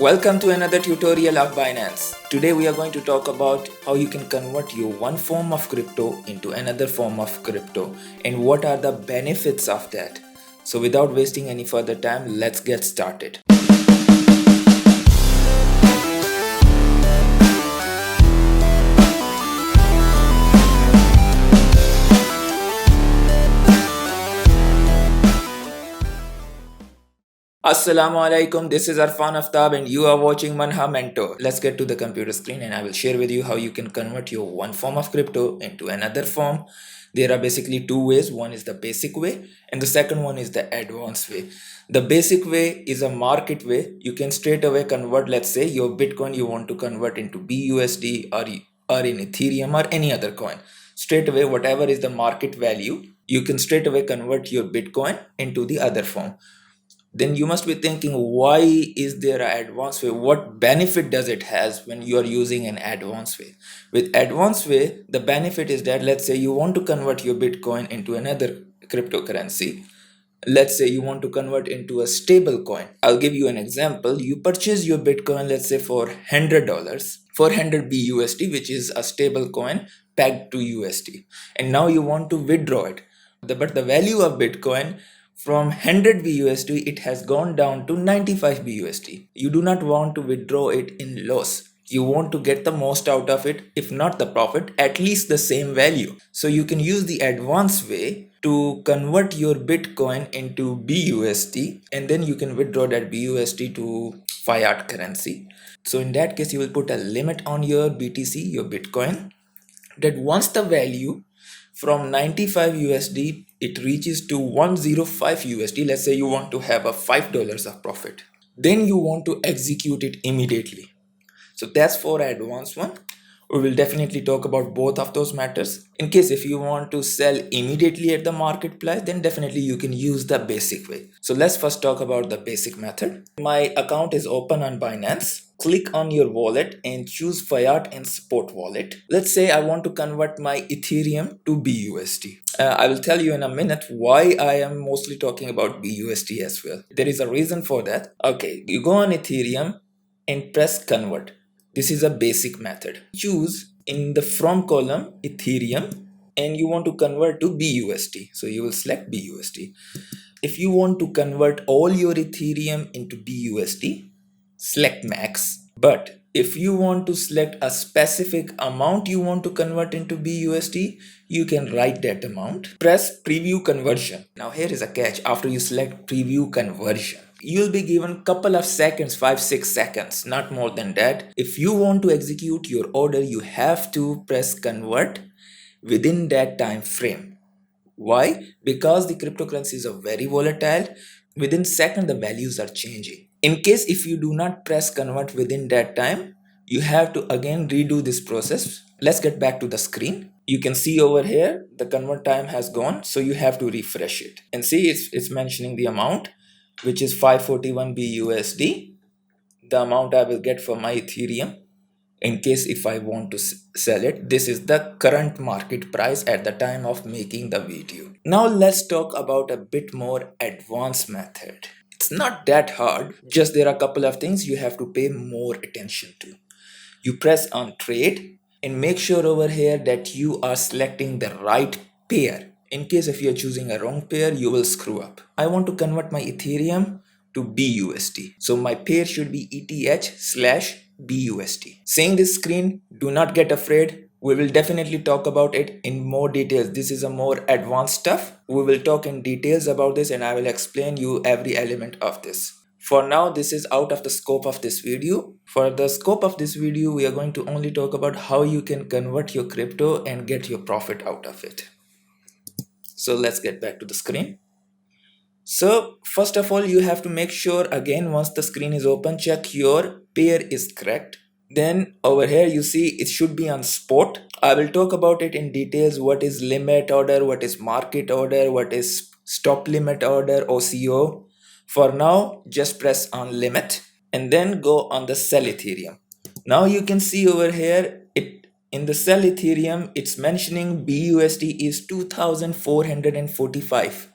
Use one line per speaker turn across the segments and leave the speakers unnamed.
Welcome to another tutorial of Binance. Today we are going to talk about how you can convert your one form of crypto into another form of crypto and what are the benefits of that. So without wasting any further time, let's get started. Assalamu alaikum, this is Arfan Aftab and you are watching MANHA Mentor. Let's get to the computer screen and I will share with you how you can convert your one form of crypto into another form. There are basically two ways. One is the basic way and the second one is the advanced way. The basic way is a market way. You can straight away convert, let's say your Bitcoin you want to convert into BUSD or in Ethereum or any other coin. Straight away, whatever is the market value, you can straight away convert your Bitcoin into the other form. Then you must be thinking, why is there an advanced way? What benefit does it has when you are using an advanced way? With advanced way, the benefit is that, let's say you want to convert your Bitcoin into another cryptocurrency. Let's say you want to convert into a stable coin. I'll give you an example. You purchase your Bitcoin, let's say for $100, 400 BUSD, which is a stable coin pegged to USD. And now you want to withdraw it. But the value of Bitcoin from 100 BUSD, it has gone down to 95 BUSD. You do not want to withdraw it in loss. You want to get the most out of it, if not the profit, at least the same value. So you can use the advanced way to convert your Bitcoin into BUSD and then you can withdraw that BUSD to fiat currency. So in that case, you will put a limit on your BTC, your Bitcoin, that once the value from 95 USD it reaches to 105 USD, let's say you want to have a $5 of profit, then you want to execute it immediately. So that's for advanced one. We will definitely talk about both of those matters. In case if you want to sell immediately at the marketplace, then definitely you can use the basic way. So let's first talk about the basic method. My account is open on Binance. Click on your wallet and choose fiat and spot wallet. Let's say I want to convert my Ethereum to BUSD. I will tell you in a minute why I am mostly talking about BUSD as well. There is a reason for that. Okay, you go on Ethereum and press convert. This is a basic method. Choose in the from column Ethereum and you want to convert to BUSD. So you will select BUSD. If you want to convert all your Ethereum into BUSD, select max. But if you want to select a specific amount you want to convert into BUSD, you can write that amount. Press preview conversion. Now here is a catch. After you select preview conversion, you'll be given couple of seconds, 5-6 seconds, not more than that. If you want to execute your order, you have to press convert within that time frame. Why? Because the cryptocurrencies are very volatile. Within second the values are changing. In case if you do not press convert within that time, you have to again redo this process. Let's get back to the screen. You can see over here the convert time has gone, so you have to refresh it and see it's mentioning the amount, which is 541 BUSD, the amount I will get for my Ethereum. In case if I want to sell it, this is the current market price at the time of making the video. Now let's talk about a bit more advanced method. It's not that hard, just there are a couple of things you have to pay more attention to. You press on trade and make sure over here that you are selecting the right pair. In case if you're choosing a wrong pair, you will screw up. I want to convert my Ethereum to BUSD. So my pair should be ETH/BUSD. Seeing this screen, do not get afraid. We will definitely talk about it in more details. This is a more advanced stuff. We will talk in details about this and I will explain you every element of this. For now, this is out of the scope of this video. For the scope of this video, we are going to only talk about how you can convert your crypto and get your profit out of it. So let's get back to the screen. So first of all, you have to make sure again, once the screen is open, check your pair is correct. Then over here you see it should be on spot. I will talk about it in details. What is limit order, what is market order, what is stop limit order, OCO. For now, just press on limit and then go on the sell Ethereum. Now you can see over here, in the sell Ethereum, it's mentioning BUSD is 2445.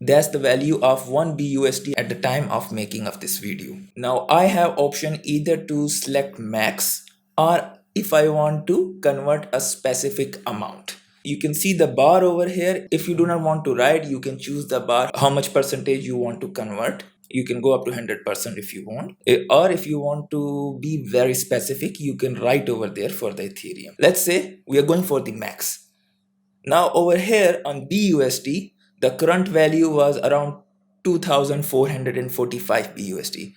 That's the value of 1 BUSD at the time of making of this video. Now I have option either to select max, or if I want to convert a specific amount. You can see the bar over here. If you do not want to write, you can choose the bar, how much percentage you want to convert. You can go up to 100% if you want. Or if you want to be very specific, you can write over there for the Ethereum. Let's say we are going for the max. Now over here on BUSD, the current value was around 2445 BUSD.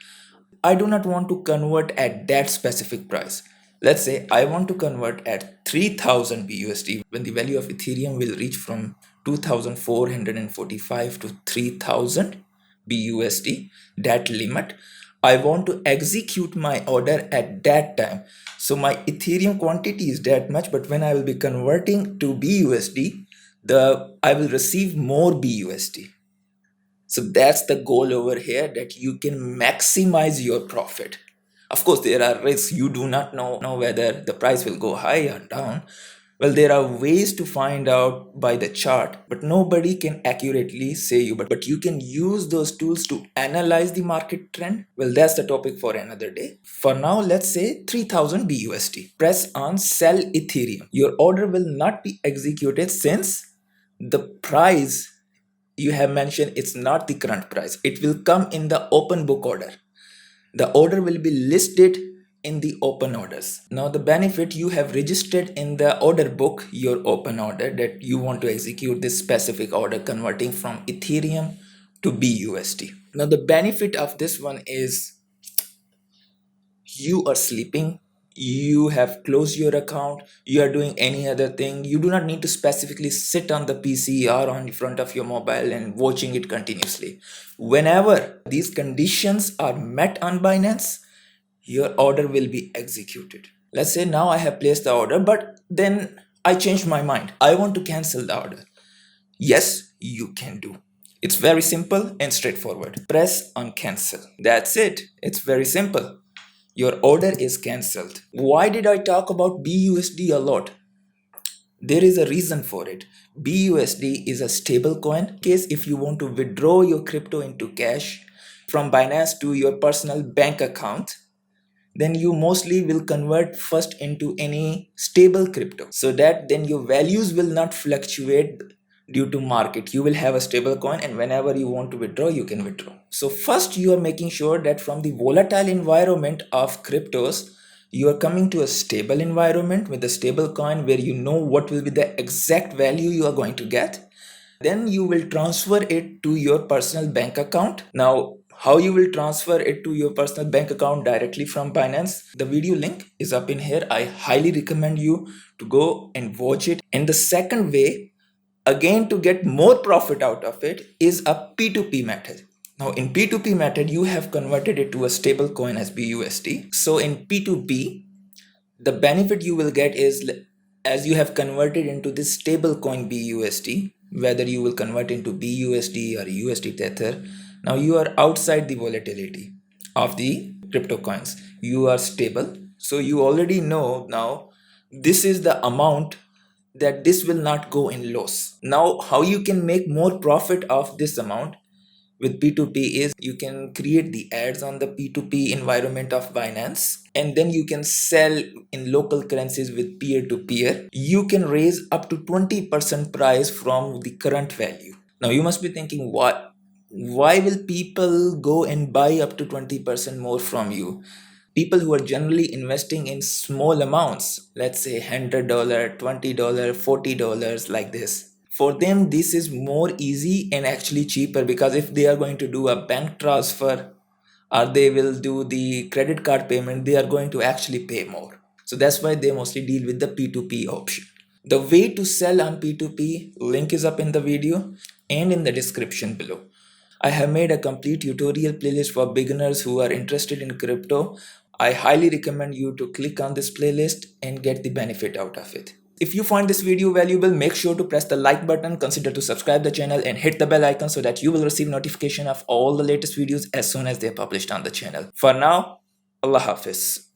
I do not want to convert at that specific price. Let's say I want to convert at 3000 BUSD, when the value of Ethereum will reach from 2445 to 3000 BUSD, that limit. I want to execute my order at that time. So my Ethereum quantity is that much, but when I will be converting to BUSD, I will receive more BUSD. So that's the goal over here, that you can maximize your profit. Of course, there are risks. You do not know whether the price will go high or down. Well, there are ways to find out by the chart, but nobody can accurately say you. But you can use those tools to analyze the market trend. Well, that's the topic for another day. For now, let's say 3000 BUSD. Press on sell Ethereum. Your order will not be executed since the price you have mentioned it's not the current price. It will come in the open book order. The order will be listed in the open orders. Now the benefit, you have registered in the order book your open order that you want to execute this specific order converting from Ethereum to BUSD. Now the benefit of this one is you are sleeping, you have closed your account, you are doing any other thing. You do not need to specifically sit on the PC or on the front of your mobile and watching it continuously. Whenever these conditions are met on Binance, your order will be executed. Let's say now I have placed the order, but then I changed my mind. I want to cancel the order. Yes, you can do. It's very simple and straightforward. Press on cancel. That's it. It's very simple. Your order is cancelled. Why did I talk about BUSD a lot? There is a reason for it. BUSD is a stable coin. In case if you want to withdraw your crypto into cash from Binance to your personal bank account, then you mostly will convert first into any stable crypto, so that then your values will not fluctuate due to market. You will have a stable coin, and whenever you want to withdraw, you can withdraw. So first you are making sure that from the volatile environment of cryptos, you are coming to a stable environment with a stable coin where you know what will be the exact value you are going to get. Then you will transfer it to your personal bank account. Now how you will transfer it to your personal bank account directly from Binance, the video link is up in here. I highly recommend you to go and watch it. And the second way, again, to get more profit out of it, is a P2P method. Now in P2P method, you have converted it to a stable coin as BUSD. So in P2P, the benefit you will get is, as you have converted into this stable coin BUSD, whether you will convert into BUSD or USD Tether, now you are outside the volatility of the crypto coins. You are stable. So you already know now this is the amount that this will not go in loss. Now how you can make more profit of this amount with P2P is, you can create the ads on the P2P environment of Binance, and then you can sell in local currencies with peer-to-peer. You can raise up to 20% price from the current value. Now you must be thinking, why will people go and buy up to 20% more from you? People who are generally investing in small amounts, let's say $100, $20, $40, like this, for them this is more easy and actually cheaper, because if they are going to do a bank transfer or they will do the credit card payment, they are going to actually pay more. So that's why they mostly deal with the P2P option. The way to sell on P2P link is up in the video and in the description below. I have made a complete tutorial playlist for beginners who are interested in crypto. I highly recommend you to click on this playlist and get the benefit out of it. If you find this video valuable, make sure to press the like button, consider to subscribe the channel and hit the bell icon so that you will receive notification of all the latest videos as soon as they are published on the channel. For now, Allah Hafiz.